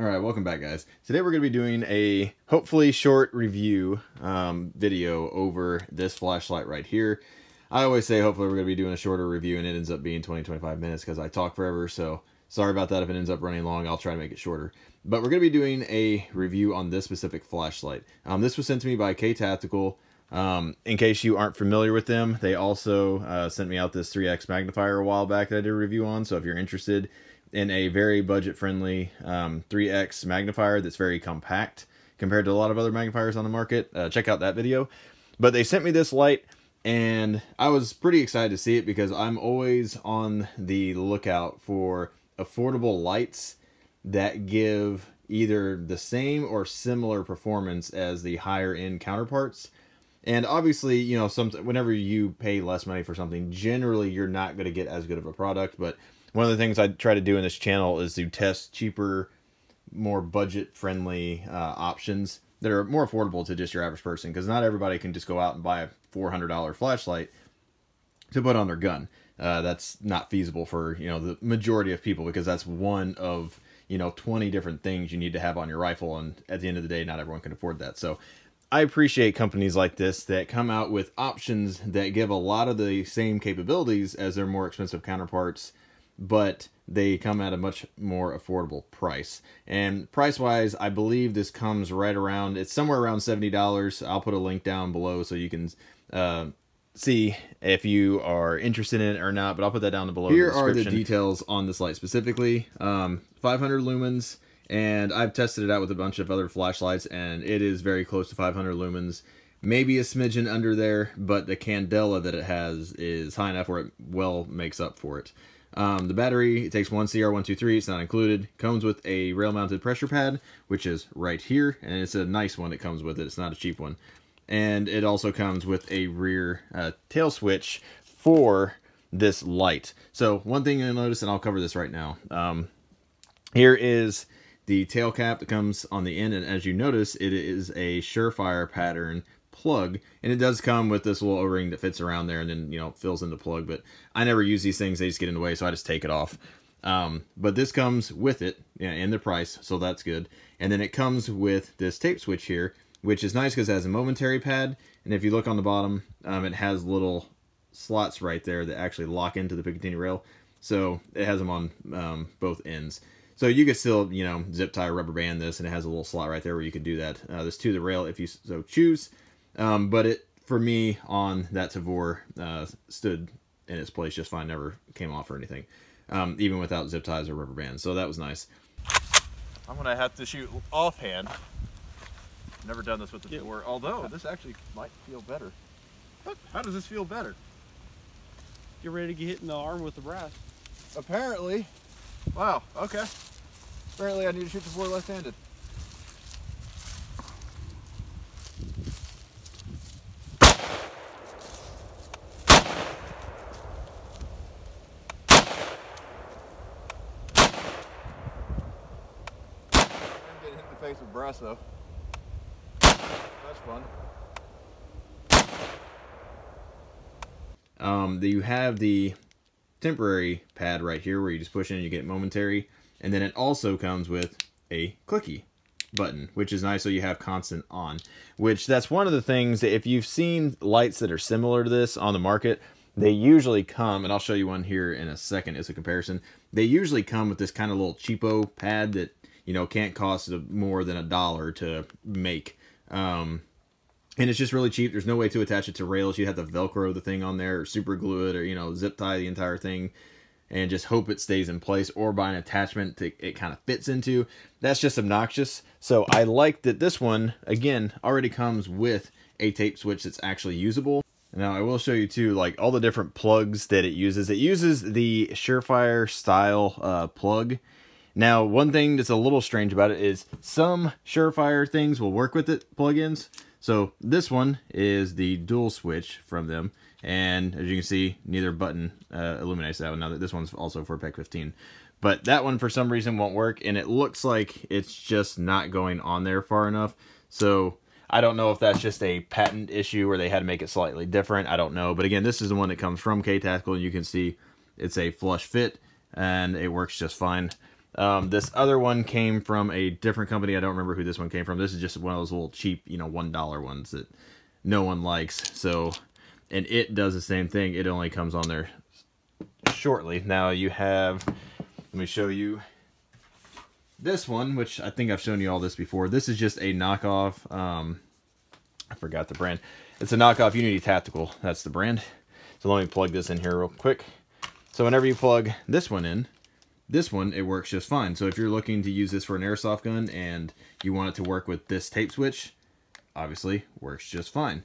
Alright, welcome back guys. Today we're going to be doing a hopefully short review video over this flashlight right here. I always say hopefully we're going to be doing a shorter review and it ends up being 20-25 minutes because I talk forever, so sorry about that if it ends up running long. I'll try to make it shorter. But we're going to be doing a review on this specific flashlight. This was sent to me by KTactical. In case you aren't familiar with them, they also sent me out this 3X magnifier a while back that I did a review on, so if you're interested in a very budget-friendly 3X magnifier that's very compact compared to a lot of other magnifiers on the market, check out that video. But they sent me this light, and I was pretty excited to see it because I'm always on the lookout for affordable lights that give either the same or similar performance as the higher-end counterparts. And obviously, you know, whenever you pay less money for something, generally you're not going to get as good of a product, but one of the things I try to do in this channel is to test cheaper, more budget-friendly options that are more affordable to just your average person, because not everybody can just go out and buy a $400 flashlight to put on their gun. That's not feasible for, you know, the majority of people, because that's one of, you know, 20 different things you need to have on your rifle, and at the end of the day, not everyone can afford that. So I appreciate companies like this that come out with options that give a lot of the same capabilities as their more expensive counterparts, but they come at a much more affordable price. And price-wise, I believe this comes right around, it's somewhere around $70. I'll put a link down below so you can see if you are interested in it or not, but I'll put that down below. Here are the details on this light specifically. 500 lumens, and I've tested it out with a bunch of other flashlights, and it is very close to 500 lumens. Maybe a smidgen under there, but the candela that it has is high enough where it well makes up for it. The battery, it takes one CR123, it's not included. Comes with a rail-mounted pressure pad, which is right here, and it's a nice one that comes with it. It's not a cheap one. And it also comes with a rear tail switch for this light. So one thing you'll notice, and I'll cover this right now, here is the tail cap that comes on the end, and as you notice, it is a Surefire pattern plug, and it does come with this little O-ring that fits around there and then, you know, fills in the plug, but I never use these things. They just get in the way, so I just take it off. But this comes with it, yeah, in the price, so that's good. And then it comes with this tape switch here, which is nice because it has a momentary pad, and if you look on the bottom, it has little slots right there that actually lock into the Picatinny rail, so it has them on both ends. So you could still, you know, zip tie or rubber band this, and it has a little slot right there where you could do that. This to the rail if you so choose. But it, for me, on that Tavor, stood in its place just fine, never came off or anything, even without zip ties or rubber bands, so that was nice. I'm going to have to shoot offhand. Never done this with the Tavor, although this actually might feel better. How does this feel better? Get ready to get hit in the arm with the brass. Apparently. Wow, okay. Apparently I need to shoot the Tavor left-handed. Face with brass though. That's fun. You have the temporary pad right here where you just push in and you get momentary, and then it also comes with a clicky button, which is nice, so you have constant on, which that's one of the things that if you've seen lights that are similar to this on the market, they usually come, and I'll show you one here in a second as a comparison, they usually come with this kind of little cheapo pad that, you know, can't cost more than $1 to make. And it's just really cheap. There's no way to attach it to rails. You have to Velcro the thing on there, or super glue it, or, you know, zip tie the entire thing and just hope it stays in place, or buy an attachment it kind of fits into. That's just obnoxious. So I like that this one, again, already comes with a tape switch that's actually usable. Now I will show you too, like, all the different plugs that it uses. It uses the Surefire style plug. Now, one thing that's a little strange about it is some Surefire things will work with it, plugins. So this one is the dual switch from them, and as you can see, neither button illuminates that one. Now this one's also for PEC 15, but that one for some reason won't work, and it looks like it's just not going on there far enough. So I don't know if that's just a patent issue where they had to make it slightly different. I don't know, but again, this is the one that comes from KTactical, and you can see it's a flush fit, and it works just fine. This other one came from a different company. I don't remember who this one came from. This is just one of those little cheap, you know, $1 ones that no one likes. So, and it does the same thing. It only comes on there shortly. Now you have, let me show you this one, which I think I've shown you all this before. This is just a knockoff. I forgot the brand. It's a knockoff Unity Tactical. That's the brand. So let me plug this in here real quick. So whenever you plug this one in, this one, it works just fine. So if you're looking to use this for an airsoft gun and you want it to work with this tape switch, obviously works just fine.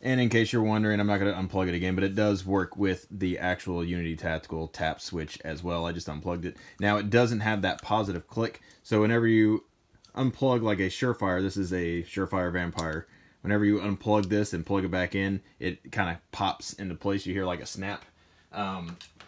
And in case you're wondering, I'm not going to unplug it again, but it does work with the actual Unity Tactical tap switch as well. I just unplugged it. Now it doesn't have that positive click. So whenever you unplug like a Surefire, this is a Surefire Vampire. Whenever you unplug this and plug it back in, it kind of pops into place. You hear like a snap.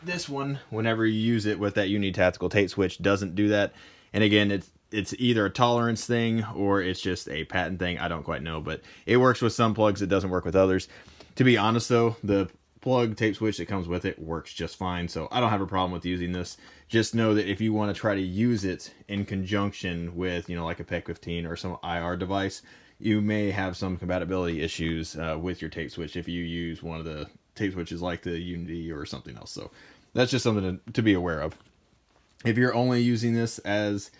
This one, whenever you use it with that Unity Tactical tape switch, doesn't do that. And again, it's either a tolerance thing or it's just a patent thing. I don't quite know, but it works with some plugs. It doesn't work with others. To be honest though, the plug tape switch that comes with it works just fine. So I don't have a problem with using this. Just know that if you want to try to use it in conjunction with, you know, like a PEC 15 or some IR device, you may have some compatibility issues with your tape switch if you use one of the tape switches like the Unity or something else. So that's just something to be aware of. If you're only using this as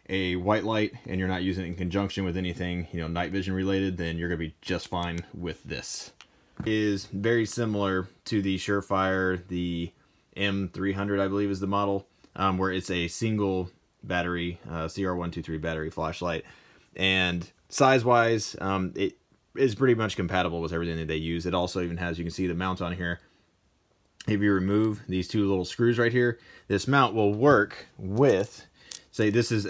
a white light and you're not using it in conjunction with anything, you know, night vision related, then you're going to be just fine with this. It is very similar to the Surefire, the M300, I believe is the model, where it's a single battery, CR123 battery flashlight. And size-wise, it is pretty much compatible with everything that they use. It also even has, you can see the mount on here. If you remove these two little screws right here, this mount will work with, say this is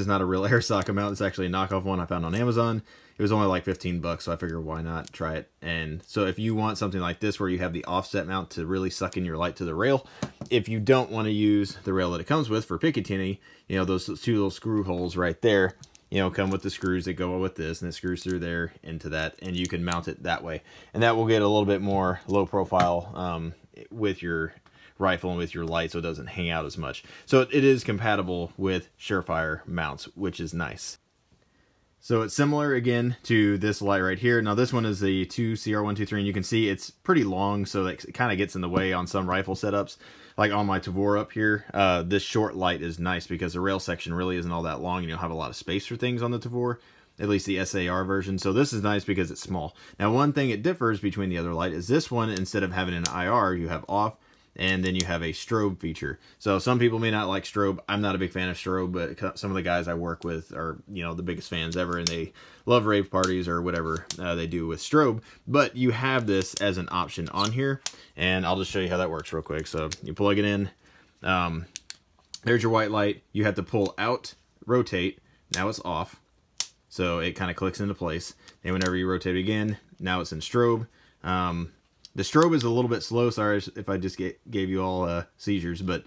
not a real Arisaka mount. It's actually a knockoff one I found on Amazon. It was only like 15 bucks, so I figured why not try it. And so if you want something like this where you have the offset mount to really suck in your light to the rail, if you don't want to use the rail that it comes with for Picatinny, you know, those two little screw holes right there, you know, come with the screws that go with this, and it screws through there into that, and you can mount it that way. And that will get a little bit more low profile with your rifle and with your light, so it doesn't hang out as much. So it is compatible with Surefire mounts, which is nice. So it's similar again to this light right here. Now this one is the 2CR123, and you can see it's pretty long, so that it kind of gets in the way on some rifle setups. Like on my Tavor up here, this short light is nice because the rail section really isn't all that long, and you'll have a lot of space for things on the Tavor, at least the SAR version. So this is nice because it's small. Now one thing it differs between the other light is this one, instead of having an IR, you have off, and then you have a strobe feature. So some people may not like strobe. I'm not a big fan of strobe, but some of the guys I work with are, you know, the biggest fans ever, and they love rave parties or whatever they do with strobe. But you have this as an option on here, and I'll just show you how that works real quick. So you plug it in. There's your white light. You have to pull out, rotate. Now it's off. So it kind of clicks into place. And whenever you rotate again, now it's in strobe. The strobe is a little bit slow. Sorry if I just gave you all seizures, but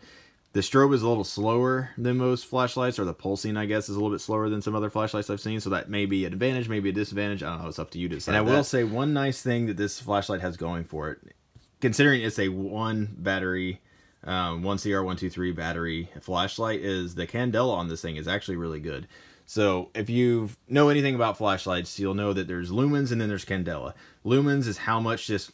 the strobe is a little slower than most flashlights, or the pulsing, I guess, is a little bit slower than some other flashlights I've seen. So that may be an advantage, maybe a disadvantage. I don't know. It's up to you to decide. And I will say one nice thing that this flashlight has going for it, considering it's a one battery, 1CR123 battery flashlight, is the candela on this thing is actually really good. So if you know anything about flashlights, you'll know that there's lumens and then there's candela. Lumens is how much this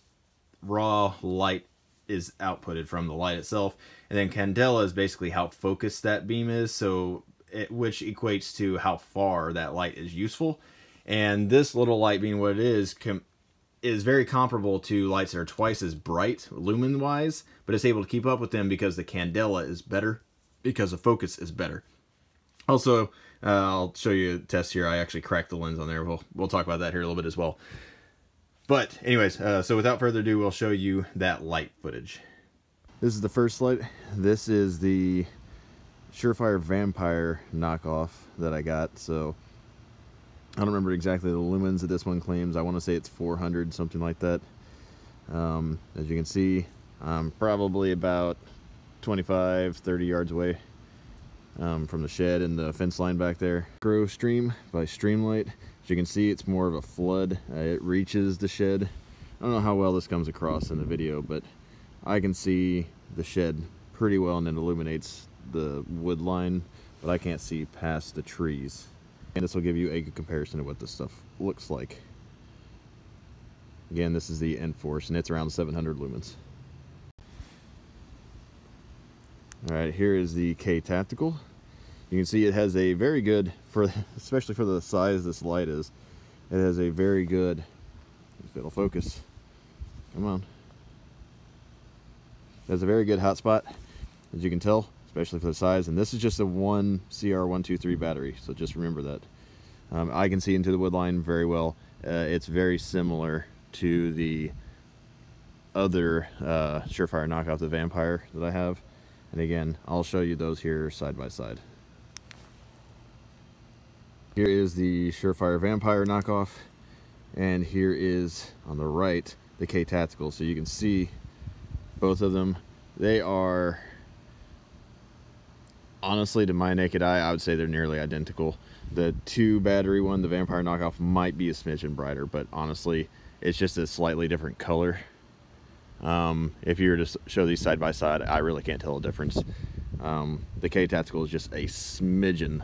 raw light is outputted from the light itself, and then candela is basically how focused that beam is, so which equates to how far that light is useful. And this little light, being what it is very comparable to lights that are twice as bright lumen wise, but it's able to keep up with them because the candela is better, because the focus is better. Also, I'll show you a test here. I actually cracked the lens on there. We'll talk about that here a little bit as well. But anyways, so without further ado, we'll show you that light footage. This is the first light. This is the Surefire Vampire knockoff that I got. So I don't remember exactly the lumens that this one claims. I want to say it's 400, something like that. As you can see, I'm probably about 25, 30 yards away from the shed and the fence line back there. Grow Stream by Streamlight. As you can see, it's more of a flood. It reaches the shed. I don't know how well this comes across in the video, but I can see the shed pretty well, and it illuminates the wood line, but I can't see past the trees. And this will give you a good comparison of what this stuff looks like. Again, this is the Enforce, and it's around 700 lumens. All right, here is the KTactical. You can see it has a very good, especially for the size this light is, it has a very good, if it'll focus, come on. It has a very good hotspot, as you can tell, especially for the size. And this is just a 1 CR123 battery, so just remember that. I can see into the wood line very well. It's very similar to the other Surefire knockoff, the Vampire, that I have. And again, I'll show you those here side by side. Here is the Surefire Vampire knockoff, and here is, on the right, the KTactical. So you can see both of them. They are, honestly, to my naked eye, I would say they're nearly identical. The 2 battery one, the Vampire knockoff, might be a smidgen brighter, but honestly, it's just a slightly different color. If you were to show these side by side, I really can't tell a difference. The KTactical is just a smidgen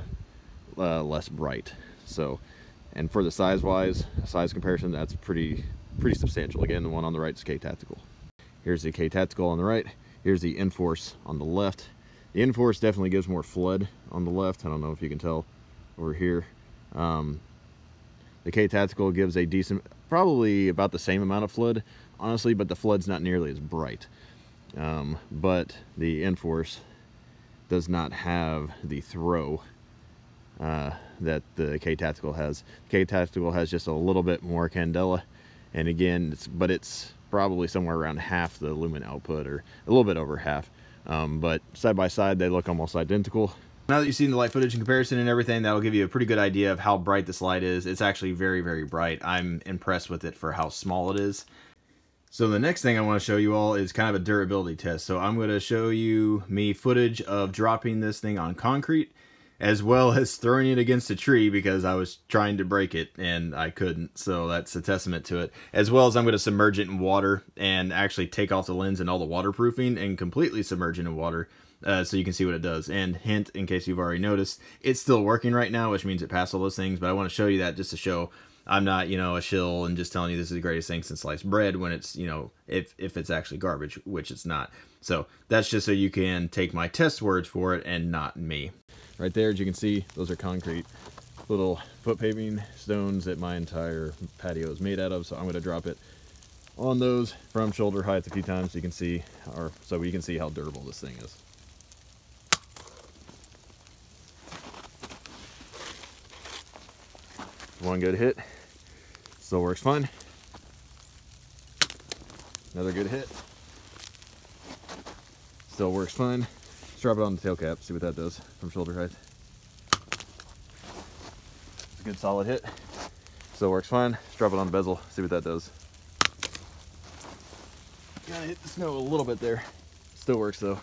less bright. So, and for the size comparison, that's pretty substantial. Again, the one on the right is KTactical. Here's the KTactical on the right. Here's the Enforce on the left. The Enforce definitely gives more flood on the left. I don't know if you can tell over here. The KTactical gives a decent, probably about the same amount of flood, honestly, but the flood's not nearly as bright. But the Enforce does not have the throw that the KTactical has. The KTactical has just a little bit more candela, and again, it's probably somewhere around half the lumen output, or a little bit over half. But side by side, they look almost identical. Now that you've seen the light footage and comparison and everything, that'll give you a pretty good idea of how bright this light is. It's actually very, very bright. I'm impressed with it for how small it is. So the next thing I want to show you all is kind of a durability test. So I'm going to show you me footage of dropping this thing on concrete, as well as throwing it against a tree because I was trying to break it and I couldn't. So that's a testament to it. As well as I'm going to submerge it in water and actually take off the lens and all the waterproofing and completely submerge it in water so you can see what it does. And hint, in case you've already noticed, it's still working right now, which means it passed all those things. But I want to show you that just to show I'm not, a shill and just telling you this is the greatest thing since sliced bread when it's, if it's actually garbage, which it's not. So that's just so you can take my test words for it and not me. Right there, as you can see, those are concrete little foot paving stones that my entire patio is made out of. So I'm going to drop it on those from shoulder height a few times so you can see, so we can see how durable this thing is. One good hit, still works fine. Another good hit, still works fine. Let's drop it on the tail cap, see what that does from shoulder height. It's a good solid hit, still works fine. Let's drop it on the bezel, see what that does. Gotta hit the snow a little bit there, still works though.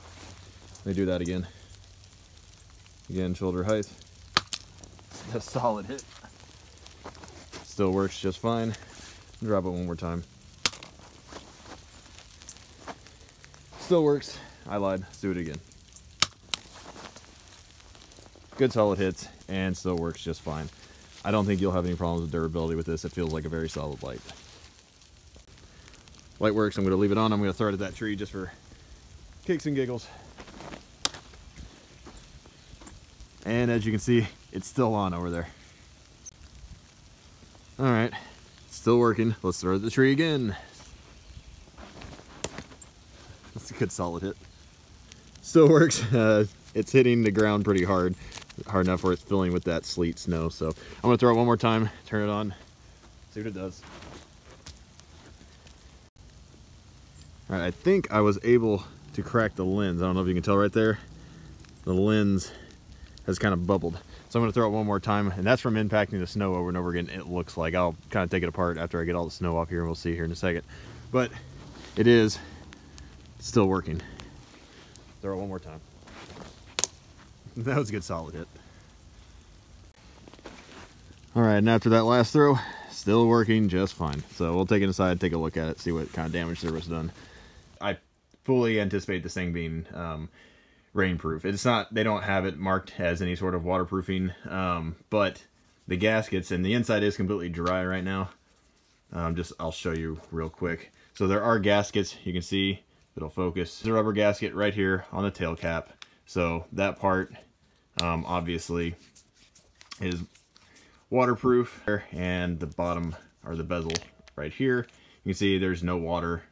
Let me do that again. Again, shoulder height, a solid hit. Still works just fine. Drop it one more time. Still works. I lied. Let's do it again. Good solid hits and still works just fine. I don't think you'll have any problems with durability with this. It feels like a very solid light. Light works. I'm going to leave it on. I'm going to throw it at that tree just for kicks and giggles. And as you can see, it's still on over there. All right, still working. Let's throw it at the tree again. That's a good solid hit. Still works. It's hitting the ground pretty hard enough where it's filling with that sleet snow. So I'm gonna throw it one more time, turn it on, see what it does. All right, I think I was able to crack the lens. I don't know if you can tell right there. The lens has kind of bubbled. So I'm going to throw it one more time, and that's from impacting the snow over and over again. It looks like I'll kind of take it apart after I get all the snow off here, and we'll see here in a second. But it is still working. Throw it one more time. That was a good solid hit. All right, and after that last throw, still working just fine. So we'll take it aside, take a look at it, see what kind of damage there was done. I fully anticipate this thing being rainproof. It's not, they don't have it marked as any sort of waterproofing, but the gaskets, and the inside is completely dry right now. I'll show you real quick. So there are gaskets, you can see, it'll focus. The rubber gasket right here on the tail cap. So that part, obviously, is waterproof, and the bottom, or the bezel right here, you can see there's no water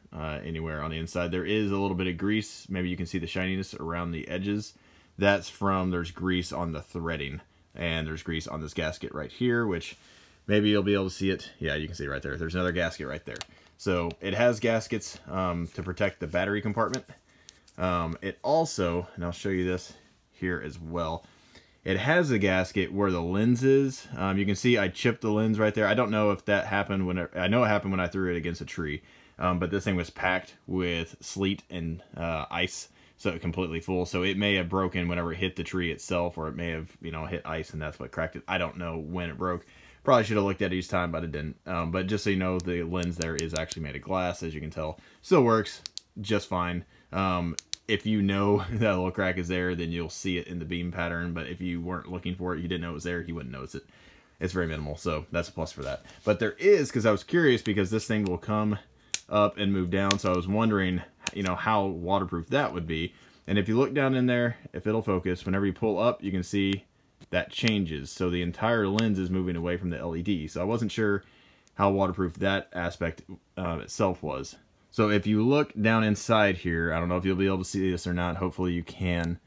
anywhere on the inside. There is a little bit of grease. Maybe you can see the shininess around the edges. That's from, there's grease on the threading, and there's grease on this gasket right here, which maybe you'll be able to see it. Yeah, you can see it right there. There's another gasket right there. So it has gaskets to protect the battery compartment. It also, and I'll show you this here as well, it has a gasket where the lens is. You can see I chipped the lens right there. I don't know if that happened when, I know it happened when I threw it against a tree. But this thing was packed with sleet and ice, so it completely full. So it may have broken whenever it hit the tree itself, or it may have, you know, hit ice and that's what cracked it. I don't know when it broke. Probably should have looked at it each time, but it didn't. But just so you know, the lens there is actually made of glass, as you can tell. Still works just fine. If you know that little crack is there, then you'll see it in the beam pattern. But if you weren't looking for it, you didn't know it was there, you wouldn't notice it. It's very minimal, so that's a plus for that. But there is, because I was curious, because this thing will come up and move down, so I was wondering, you know, how waterproof that would be. And if you look down in there, if it'll focus, whenever you pull up, you can see that changes. So the entire lens is moving away from the LED. So I wasn't sure how waterproof that aspect itself was. So if you look down inside here, I don't know if you'll be able to see this or not. Hopefully you can.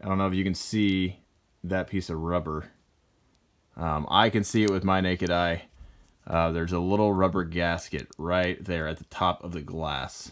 I don't know if you can see that piece of rubber. I can see it with my naked eye. There's a little rubber gasket right there at the top of the glass.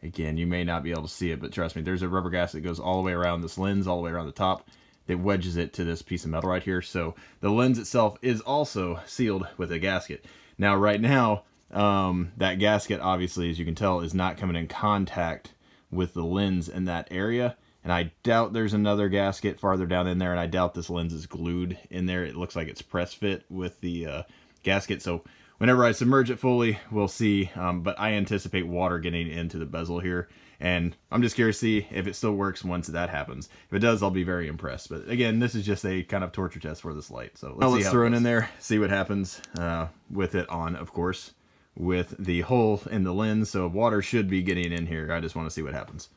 Again, you may not be able to see it, but trust me, there's a rubber gasket that goes all the way around this lens, all the way around the top, that wedges it to this piece of metal right here. So the lens itself is also sealed with a gasket. Now, right now, that gasket, obviously, as you can tell, is not coming in contact with the lens in that area. And I doubt there's another gasket farther down in there, and I doubt this lens is glued in there. It looks like it's press fit with the gasket. So whenever I submerge it fully, we'll see. But I anticipate water getting into the bezel here. And I'm just curious to see if it still works once that happens. If it does, I'll be very impressed. But again, this is just a kind of torture test for this light. So let's throw it in there, see what happens with it on, of course, with the hole in the lens. So water should be getting in here. I just want to see what happens.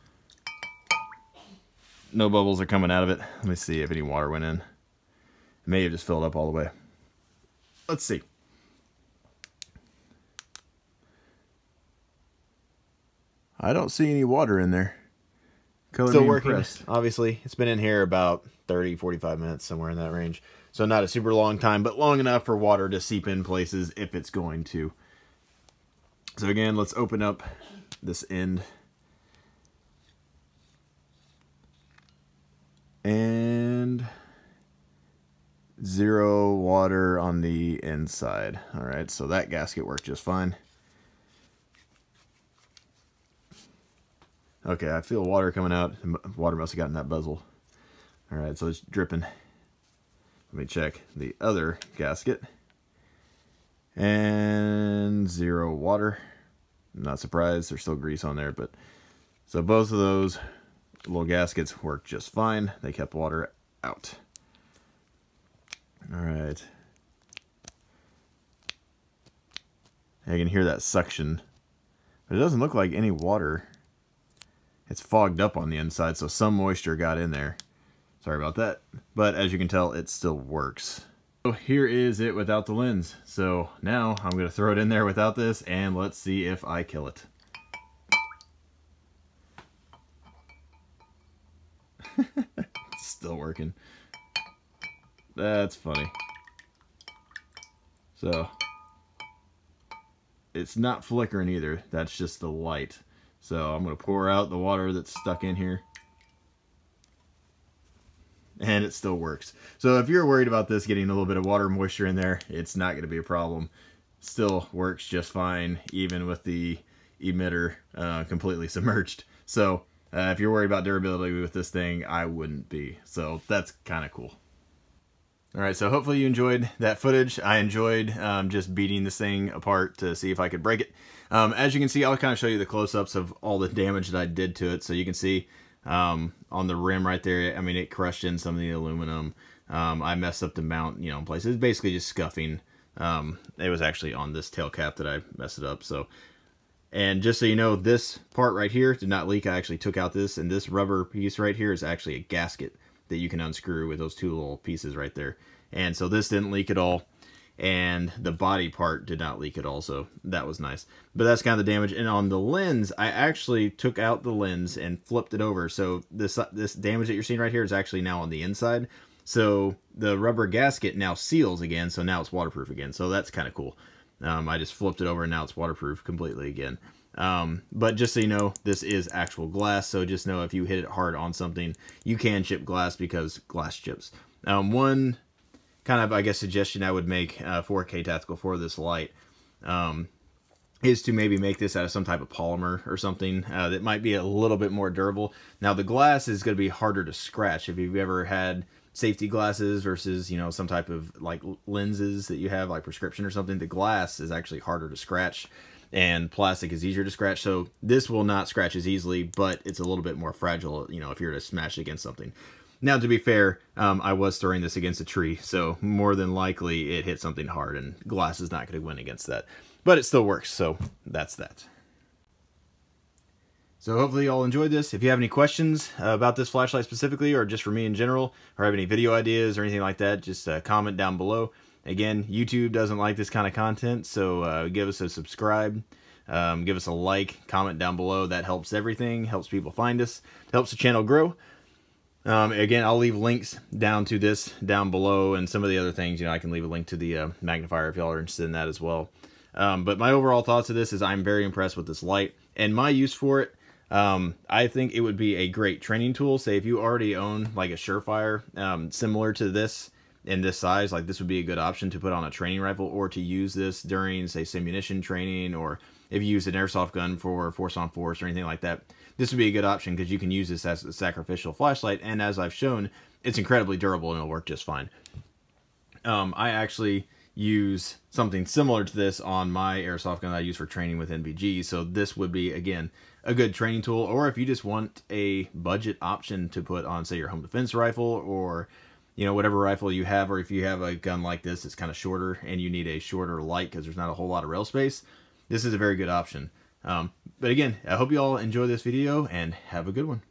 No bubbles are coming out of it. Let me see if any water went in. It may have just filled up all the way. Let's see. I don't see any water in there. Still working, obviously. It's been in here about 30, 45 minutes, somewhere in that range. So not a super long time, but long enough for water to seep in places if it's going to. So again, let's open up this end. And 0 water on the inside. All right, so that gasket worked just fine. Okay, I feel water coming out. Water must have gotten that bezel. All right, so it's dripping. Let me check the other gasket. And 0 water. I'm not surprised, there's still grease on there, but so both of those little gaskets work just fine. They kept water out. All right. I can hear that suction, but it doesn't look like any water. It's fogged up on the inside, so some moisture got in there. Sorry about that. But as you can tell, it still works. So here is it without the lens. So now I'm going to throw it in there without this, and let's see if I kill it. It's still working. That's funny. So it's not flickering either. That's just the light. So I'm going to pour out the water that's stuck in here. And it still works. So if you're worried about this getting a little bit of water moisture in there, it's not going to be a problem. Still works just fine, even with the emitter completely submerged. So if you're worried about durability with this thing, I wouldn't be. So that's kind of cool. All right, so hopefully you enjoyed that footage. I enjoyed just beating this thing apart to see if I could break it. As you can see, I'll kind of show you the close-ups of all the damage that I did to it. So you can see on the rim right there. I mean, it crushed in some of the aluminum. I messed up the mount, you know, in place. It was basically just scuffing. It was actually on this tail cap that I messed it up. So, and just so you know, this part right here did not leak. I actually took out this, and this rubber piece right here is actually a gasket that you can unscrew with those two little pieces right there. And so this didn't leak at all, and the body part did not leak at all, so that was nice. But that's kind of the damage. And on the lens, I actually took out the lens and flipped it over. So this damage that you're seeing right here is actually now on the inside. So the rubber gasket now seals again, so now it's waterproof again. So that's kind of cool. I just flipped it over and now it's waterproof completely again. But just so you know, this is actual glass, so just know if you hit it hard on something, you can chip glass because glass chips. One kind of, I guess, suggestion I would make for KTactical for this light is to maybe make this out of some type of polymer or something that might be a little bit more durable. Now, the glass is going to be harder to scratch. If you've ever had safety glasses versus, you know, some type of like lenses that you have, like prescription or something, the glass is actually harder to scratch, and plastic is easier to scratch. So this will not scratch as easily, but it's a little bit more fragile, you know, if you were to smash it against something. Now, to be fair, I was throwing this against a tree, so more than likely it hit something hard, and glass is not going to win against that. But it still works, so that's that. So hopefully you all enjoyed this. If you have any questions about this flashlight specifically, or just for me in general, or have any video ideas or anything like that, just comment down below. Again, YouTube doesn't like this kind of content, so give us a subscribe, give us a like, comment down below. That helps everything, helps people find us, helps the channel grow. Again, I'll leave links down to this down below, and some of the other things, you know, I can leave a link to the magnifier if y'all are interested in that as well. But my overall thoughts of this is I'm very impressed with this light, and my use for it. I think it would be a great training tool. Say if you already own like a Surefire similar to this in this size, like this would be a good option to put on a training rifle, or to use this during, say, simunition training, or if you use an airsoft gun for force on force or anything like that. This would be a good option because you can use this as a sacrificial flashlight, and as I've shown, it's incredibly durable and it'll work just fine. I actually use something similar to this on my airsoft gun that I use for training with NVG, so this would be, again, a good training tool. Or if you just want a budget option to put on, say, your home defense rifle, or, you know, whatever rifle you have, or if you have a gun like this that's kind of shorter and you need a shorter light because there's not a whole lot of rail space, this is a very good option. But again, I hope you all enjoy this video and have a good one.